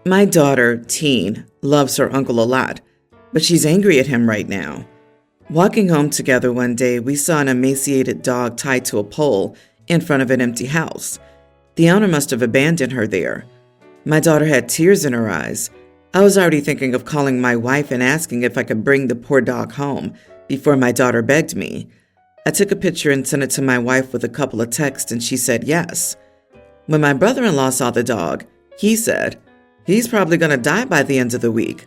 My daughter, Teen, loves her uncle a lot, but she's angry at him right now. Walking home together one day, we saw an emaciated dog tied to a pole in front of an empty house. The owner must have abandoned her there. My daughter had tears in her eyes. I was already thinking of calling my wife and asking if I could bring the poor dog home before my daughter begged me. I took a picture and sent it to my wife with a couple of texts, and she said yes. When my brother-in-law saw the dog, he said, "He's probably going to die by the end of the week.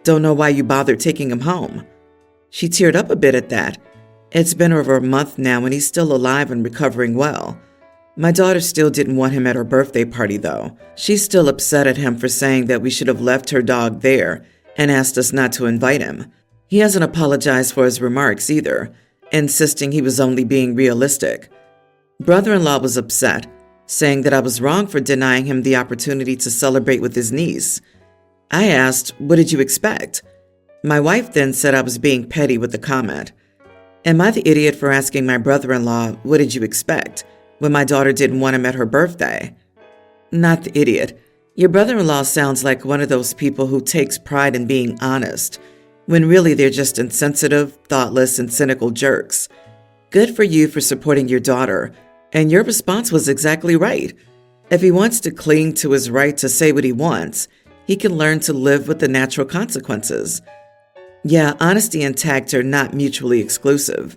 Don't know why you bothered taking him home." She teared up a bit at that. It's been over a month now and he's still alive and recovering well. My daughter still didn't want him at her birthday party though. She's still upset at him for saying that we should have left her dog there and asked us not to invite him. He hasn't apologized for his remarks either, insisting he was only being realistic. Brother-in-law was upset, saying that I was wrong for denying him the opportunity to celebrate with his niece. I asked, "What did you expect?" My wife then said I was being petty with the comment. Am I the idiot for asking my brother-in-law, "What did you expect?" when my daughter didn't want him at her birthday? Not the idiot. Your brother-in-law sounds like one of those people who takes pride in being honest, when really they're just insensitive, thoughtless, and cynical jerks. Good for you for supporting your daughter, and your response was exactly right. If he wants to cling to his right to say what he wants, he can learn to live with the natural consequences. Yeah, honesty and tact are not mutually exclusive.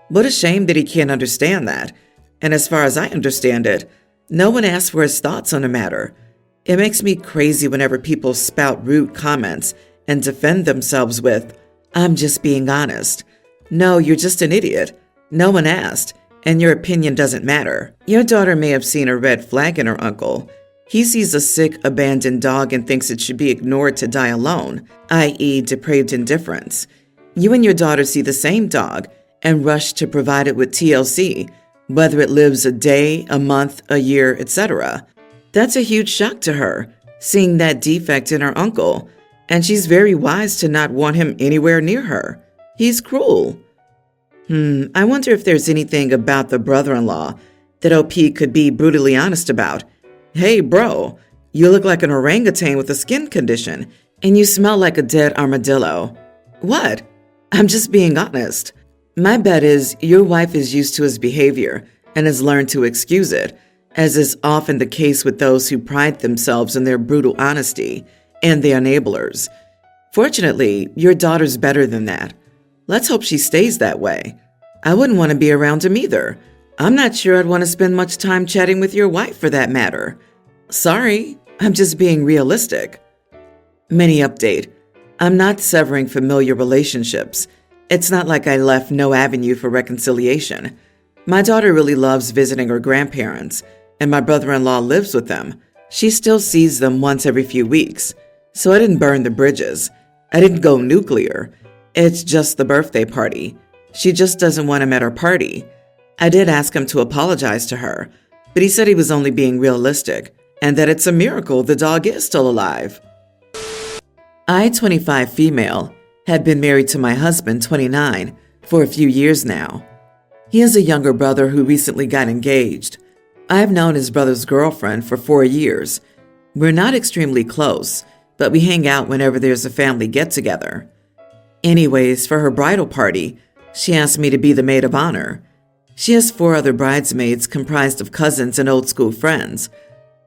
What a shame that he can't understand that. And as far as I understand it, no one asked for his thoughts on the matter. It makes me crazy whenever people spout rude comments and defend themselves with, "I'm just being honest." No, you're just an idiot. No one asked, and your opinion doesn't matter. Your daughter may have seen a red flag in her uncle. He sees a sick, abandoned dog and thinks it should be ignored to die alone, i.e. depraved indifference. You and your daughter see the same dog and rush to provide it with TLC, whether it lives a day, a month, a year, etc. That's a huge shock to her, seeing that defect in her uncle, and she's very wise to not want him anywhere near her. He's cruel. I wonder if there's anything about the brother-in-law that OP could be brutally honest about. "Hey, bro, you look like an orangutan with a skin condition, and you smell like a dead armadillo." What? I'm just being honest. My bet is your wife is used to his behavior and has learned to excuse it, as is often the case with those who pride themselves in their brutal honesty and the enablers. Fortunately, your daughter's better than that. Let's hope she stays that way. I wouldn't want to be around him either. I'm not sure I'd want to spend much time chatting with your wife for that matter. Sorry, I'm just being realistic. Mini update. I'm not severing familiar relationships. It's not like I left no avenue for reconciliation. My daughter really loves visiting her grandparents, and my brother-in-law lives with them. She still sees them once every few weeks, so I didn't burn the bridges. I didn't go nuclear. It's just the birthday party. She just doesn't want him at her party. I did ask him to apologize to her, but he said he was only being realistic and that it's a miracle the dog is still alive. I, 25 female, had been married to my husband, 29, for a few years now. He has a younger brother who recently got engaged. I've known his brother's girlfriend for 4 years. We're not extremely close, but we hang out whenever there's a family get-together. Anyways, for her bridal party, she asked me to be the maid of honor. She has 4 other bridesmaids comprised of cousins and old school friends.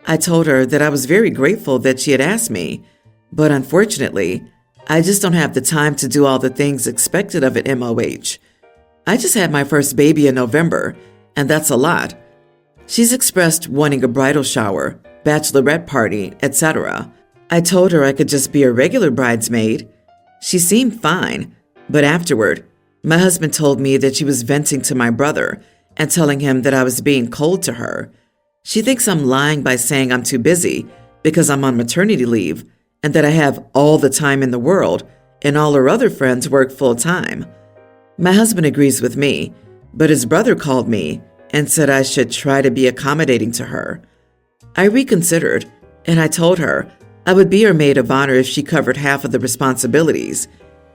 I told her that I was very grateful that she had asked me, but unfortunately, I just don't have the time to do all the things expected of an MOH. I just had my first baby in November, and that's a lot. She's expressed wanting a bridal shower, bachelorette party, etc. I told her I could just be a regular bridesmaid. She seemed fine, but afterward, my husband told me that she was venting to my brother and telling him that I was being cold to her. She thinks I'm lying by saying I'm too busy because I'm on maternity leave and that I have all the time in the world and all her other friends work full time. My husband agrees with me, but his brother called me and said I should try to be accommodating to her. I reconsidered and I told her I would be her maid of honor if she covered half of the responsibilities,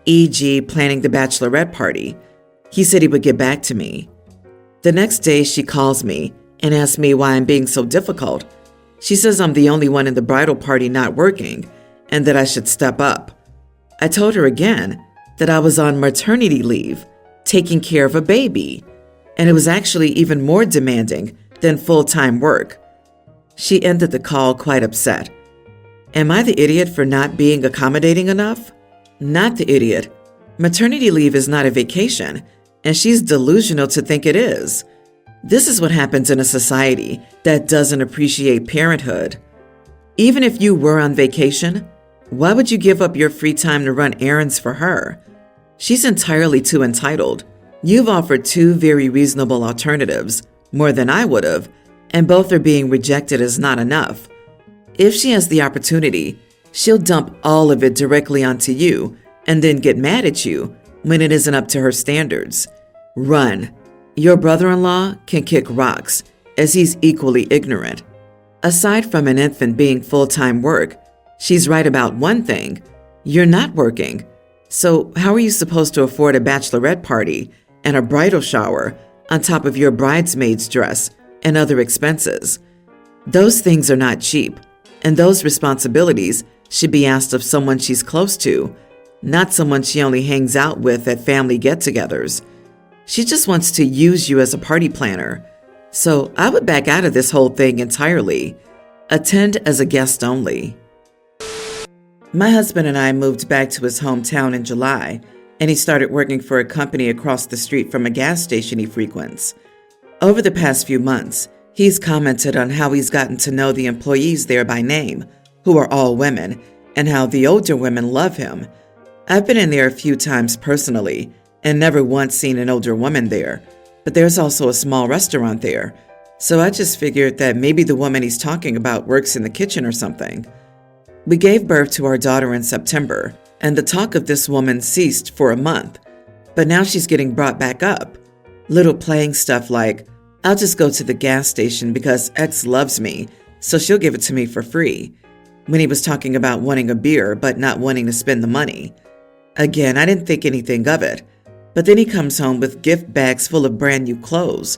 e.g. planning the bachelorette party. He said he would get back to me. The next day she calls me and asks me why I'm being so difficult. She says I'm the only one in the bridal party not working and that I should step up. I told her again that I was on maternity leave, taking care of a baby, and it was actually even more demanding than full-time work. She ended the call quite upset. Am I the idiot for not being accommodating enough? Not the idiot. Maternity leave is not a vacation, and she's delusional to think it is. This is what happens in a society that doesn't appreciate parenthood. Even if you were on vacation, why would you give up your free time to run errands for her? She's entirely too entitled. You've offered two very reasonable alternatives, more than I would have, and both are being rejected as not enough. If she has the opportunity, she'll dump all of it directly onto you and then get mad at you when it isn't up to her standards. Run. Your brother-in-law can kick rocks, as he's equally ignorant. Aside from an infant being full-time work, she's right about one thing. You're not working. So how are you supposed to afford a bachelorette party and a bridal shower on top of your bridesmaid's dress and other expenses? Those things are not cheap, and those responsibilities should be asked of someone she's close to, not someone she only hangs out with at family get-togethers. She just wants to use you as a party planner. So I would back out of this whole thing entirely. Attend as a guest only. My husband and I moved back to his hometown in July, and he started working for a company across the street from a gas station he frequents. Over the past few months, he's commented on how he's gotten to know the employees there by name, who are all women, and how the older women love him. I've been in there a few times personally, and never once seen an older woman there, but there's also a small restaurant there, so I just figured that maybe the woman he's talking about works in the kitchen or something. We gave birth to our daughter in September, and the talk of this woman ceased for a month, but now she's getting brought back up. Little playing stuff like, I'll just go to the gas station because X loves me, so she'll give it to me for free, when he was talking about wanting a beer but not wanting to spend the money. Again, I didn't think anything of it. But then he comes home with gift bags full of brand new clothes,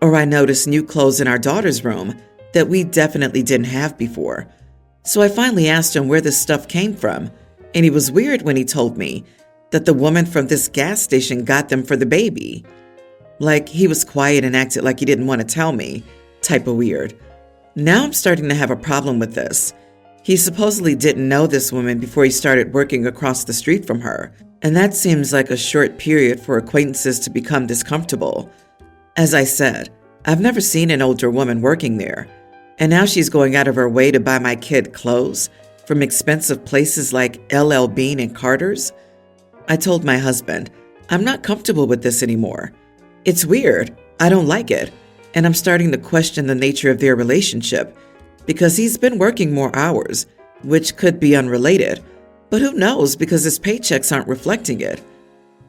or I noticed new clothes in our daughter's room that we definitely didn't have before. So I finally asked him where this stuff came from, and he was weird when he told me that the woman from this gas station got them for the baby. Like he was quiet and acted like he didn't want to tell me, type of weird. Now I'm starting to have a problem with this. He supposedly didn't know this woman before he started working across the street from her. And that seems like a short period for acquaintances to become this comfortable. As I said, I've never seen an older woman working there, and now she's going out of her way to buy my kid clothes from expensive places like LL Bean and Carter's. I told my husband, I'm not comfortable with this anymore. It's weird, I don't like it, and I'm starting to question the nature of their relationship because he's been working more hours, which could be unrelated. But who knows because his paychecks aren't reflecting it.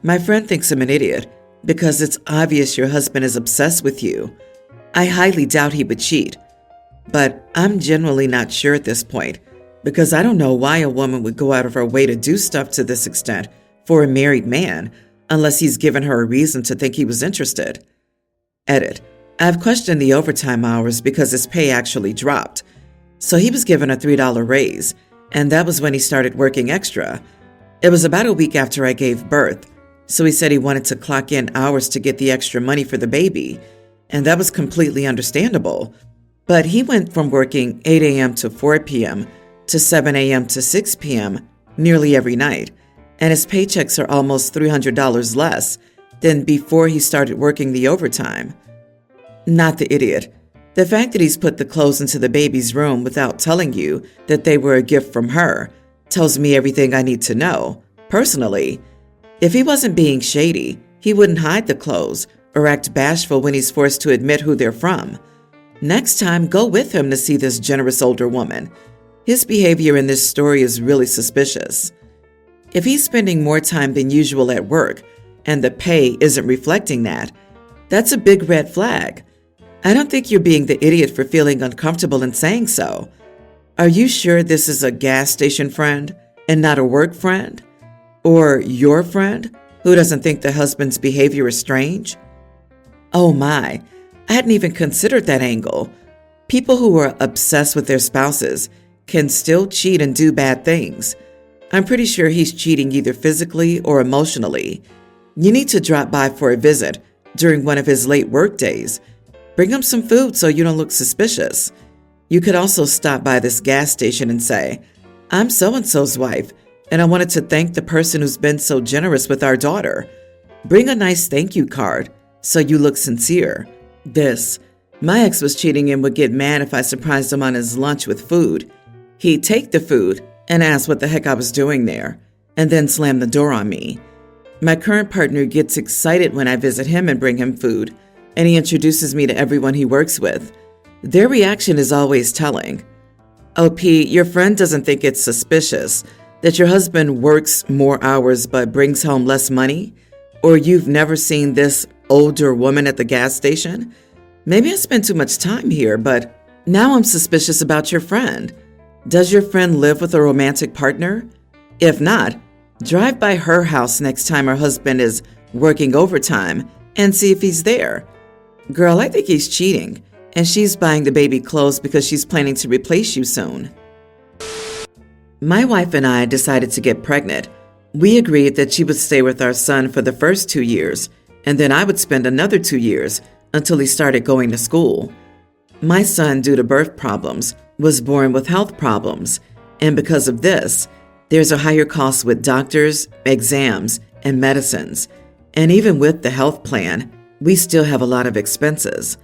My friend thinks I'm an idiot because it's obvious your husband is obsessed with you. I highly doubt he would cheat. But I'm genuinely not sure at this point because I don't know why a woman would go out of her way to do stuff to this extent for a married man unless he's given her a reason to think he was interested. Edit. I've questioned the overtime hours because his pay actually dropped. So he was given a $3 raise. And that was when he started working extra. It was about a week after I gave birth, so he said he wanted to clock in hours to get the extra money for the baby, and that was completely understandable. But he went from working 8 a.m. to 4 p.m. to 7 a.m. to 6 p.m. nearly every night, and his paychecks are almost $300 less than before he started working the overtime. Not the idiot. The fact that he's put the clothes into the baby's room without telling you that they were a gift from her tells me everything I need to know, personally. If he wasn't being shady, he wouldn't hide the clothes or act bashful when he's forced to admit who they're from. Next time, go with him to see this generous older woman. His behavior in this story is really suspicious. If he's spending more time than usual at work and the pay isn't reflecting that, that's a big red flag. I don't think you're being the idiot for feeling uncomfortable in saying so. Are you sure this is a gas station friend and not a work friend? Or your friend who doesn't think the husband's behavior is strange? Oh my, I hadn't even considered that angle. People who are obsessed with their spouses can still cheat and do bad things. I'm pretty sure he's cheating either physically or emotionally. You need to drop by for a visit during one of his late work days. Bring him some food so you don't look suspicious. You could also stop by this gas station and say, "I'm so-and-so's wife, and I wanted to thank the person who's been so generous with our daughter." Bring a nice thank you card so you look sincere. My ex was cheating and would get mad if I surprised him on his lunch with food. He'd take the food and ask what the heck I was doing there, and then slam the door on me. My current partner gets excited when I visit him and bring him food, and he introduces me to everyone he works with. Their reaction is always telling. "OP, your friend doesn't think it's suspicious that your husband works more hours but brings home less money? Or you've never seen this older woman at the gas station? Maybe I spend too much time here, but now I'm suspicious about your friend. Does your friend live with a romantic partner? If not, drive by her house next time her husband is working overtime and see if he's there. Girl, I think he's cheating, and she's buying the baby clothes because she's planning to replace you soon." My wife and I decided to get pregnant. We agreed that she would stay with our son for the first 2 years, and then I would spend another 2 years until he started going to school. My son, due to birth problems, was born with health problems, and because of this, there's a higher cost with doctors, exams, and medicines. And even with the health plan, we still have a lot of expenses.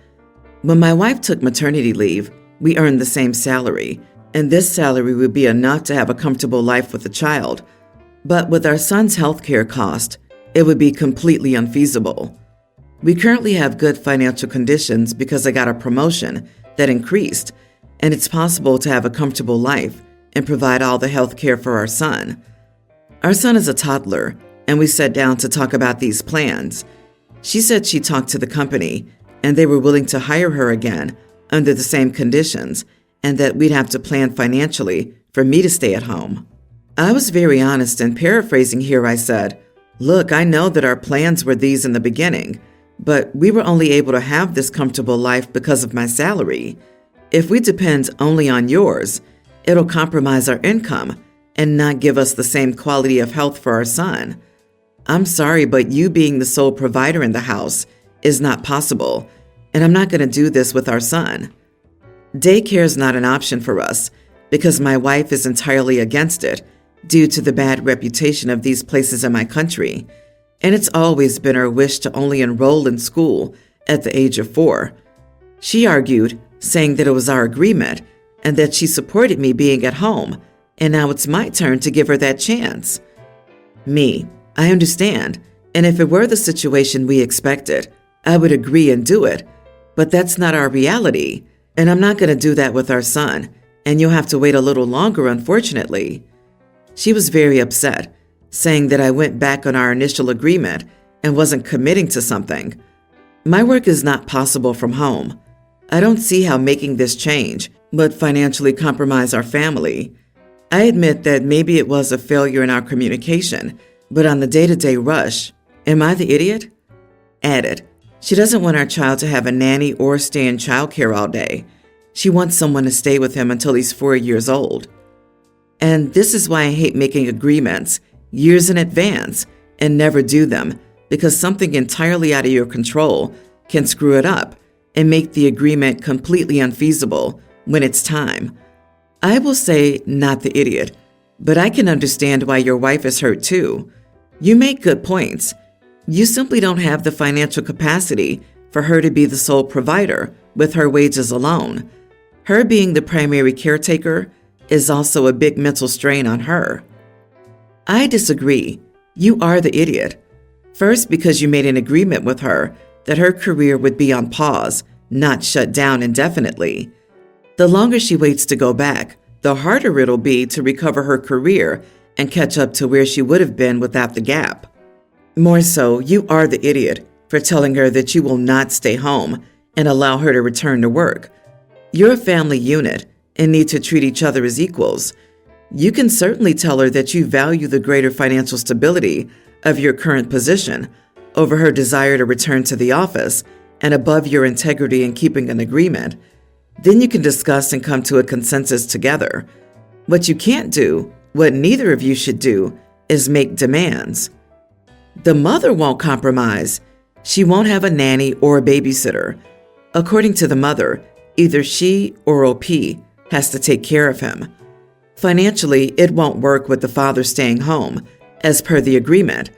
When my wife took maternity leave, we earned the same salary, and this salary would be enough to have a comfortable life with a child. But with our son's healthcare cost, it would be completely unfeasible. We currently have good financial conditions because I got a promotion that increased, and it's possible to have a comfortable life and provide all the health care for our son. Our son is a toddler, and we sat down to talk about these plans. She said she talked to the company, and they were willing to hire her again under the same conditions, and that we'd have to plan financially for me to stay at home. I was very honest, and paraphrasing here, I said, "Look, I know that our plans were these in the beginning, but we were only able to have this comfortable life because of my salary. If we depend only on yours, it'll compromise our income and not give us the same quality of health for our son. I'm sorry, but you being the sole provider in the house is not possible, and I'm not going to do this with our son. Daycare is not an option for us because my wife is entirely against it due to the bad reputation of these places in my country, and it's always been her wish to only enroll in school at the age of 4. She argued, saying that it was our agreement and that she supported me being at home, and now it's my turn to give her that chance. Me, I understand, and if it were the situation we expected, I would agree and do it, but that's not our reality, and I'm not going to do that with our son, and you'll have to wait a little longer, unfortunately." She was very upset, saying that I went back on our initial agreement and wasn't committing to something. My work is not possible from home. I don't see how making this change would financially compromise our family. I admit that maybe it was a failure in our communication, but on the day-to-day rush, am I the idiot? Added, she doesn't want our child to have a nanny or stay in childcare all day. She wants someone to stay with him until he's 4 years old. And this is why I hate making agreements years in advance and never do them, because something entirely out of your control can screw it up and make the agreement completely unfeasible when it's time. I will say not the idiot, but I can understand why your wife is hurt too. You make good points. You simply don't have the financial capacity for her to be the sole provider with her wages alone. Her being the primary caretaker is also a big mental strain on her. I disagree. You are the idiot. First, because you made an agreement with her that her career would be on pause, not shut down indefinitely. The longer she waits to go back, the harder it'll be to recover her career and catch up to where she would have been without the gap. More so, you are the idiot for telling her that you will not stay home and allow her to return to work. You're a family unit and need to treat each other as equals. You can certainly tell her that you value the greater financial stability of your current position over her desire to return to the office and above your integrity in keeping an agreement. Then you can discuss and come to a consensus together. What you can't do, what neither of you should do, is make demands. The mother won't compromise. She won't have a nanny or a babysitter. According to the mother, either she or OP has to take care of him. Financially, it won't work with the father staying home, as per the agreement.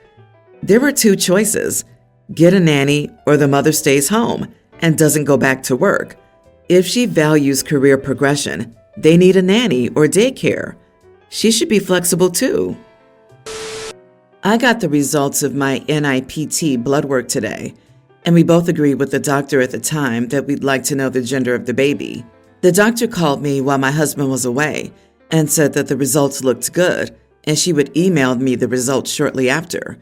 There were two choices: get a nanny or the mother stays home and doesn't go back to work. If she values career progression, they need a nanny or daycare. She should be flexible too. I got the results of my NIPT blood work today, and we both agreed with the doctor at the time that we'd like to know the gender of the baby. The doctor called me while my husband was away and said that the results looked good, and she would email me the results shortly after.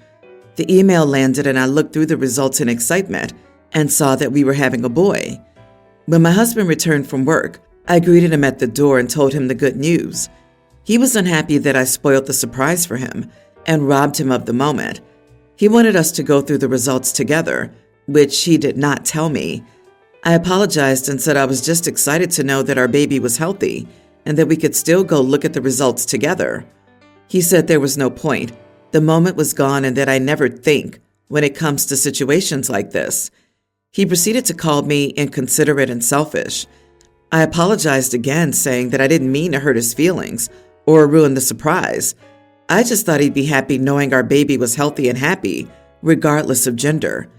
The email landed, and I looked through the results in excitement and saw that we were having a boy. When my husband returned from work, I greeted him at the door and told him the good news. He was unhappy that I spoiled the surprise for him and robbed him of the moment. He wanted us to go through the results together, which he did not tell me. I apologized and said I was just excited to know that our baby was healthy and that we could still go look at the results together. He said there was no point. The moment was gone and that I never think when it comes to situations like this. He proceeded to call me inconsiderate and selfish. I apologized again, saying that I didn't mean to hurt his feelings or ruin the surprise. I just thought he'd be happy knowing our baby was healthy and happy, regardless of gender.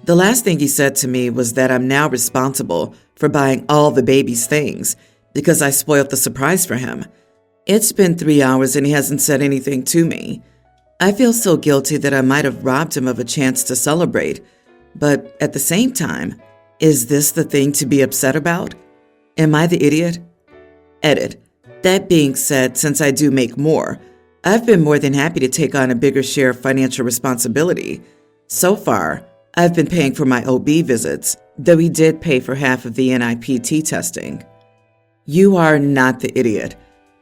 The last thing he said to me was that I'm now responsible for buying all the baby's things because I spoiled the surprise for him. It's been 3 hours and he hasn't said anything to me. I feel so guilty that I might have robbed him of a chance to celebrate, but at the same time, is this the thing to be upset about? Am I the idiot? Edit. That being said, since I do make more, I've been more than happy to take on a bigger share of financial responsibility. So far, I've been paying for my OB visits, though he did pay for half of the NIPT testing. You are not the idiot.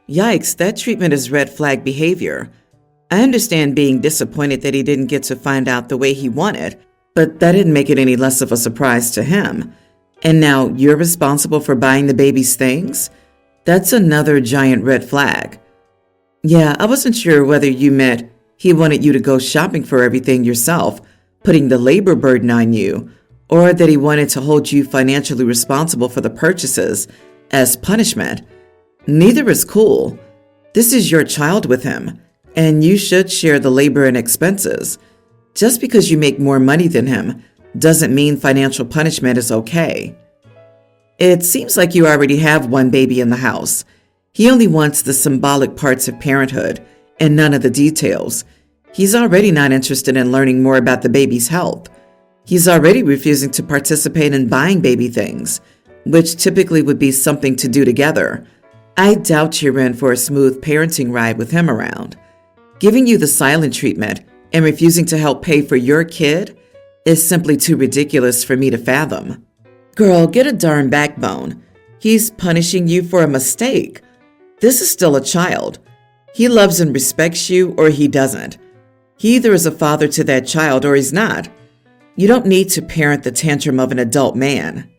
Yikes, that treatment is red flag behavior. I understand being disappointed that he didn't get to find out the way he wanted, but that didn't make it any less of a surprise to him. And now you're responsible for buying the baby's things? That's another giant red flag. Yeah, I wasn't sure whether you meant he wanted you to go shopping for everything yourself, putting the labor burden on you, or that he wanted to hold you financially responsible for the purchases as punishment. Neither is cool. This is your child with him, and you should share the labor and expenses. Just because you make more money than him doesn't mean financial punishment is okay. It seems like you already have one baby in the house. He only wants the symbolic parts of parenthood and none of the details. He's already not interested in learning more about the baby's health. He's already refusing to participate in buying baby things, which typically would be something to do together. I doubt you're in for a smooth parenting ride with him around. Giving you the silent treatment and refusing to help pay for your kid is simply too ridiculous for me to fathom. Girl, get a darn backbone. He's punishing you for a mistake. This is still a child. He loves and respects you, or he doesn't. He either is a father to that child or he's not. You don't need to parent the tantrum of an adult man.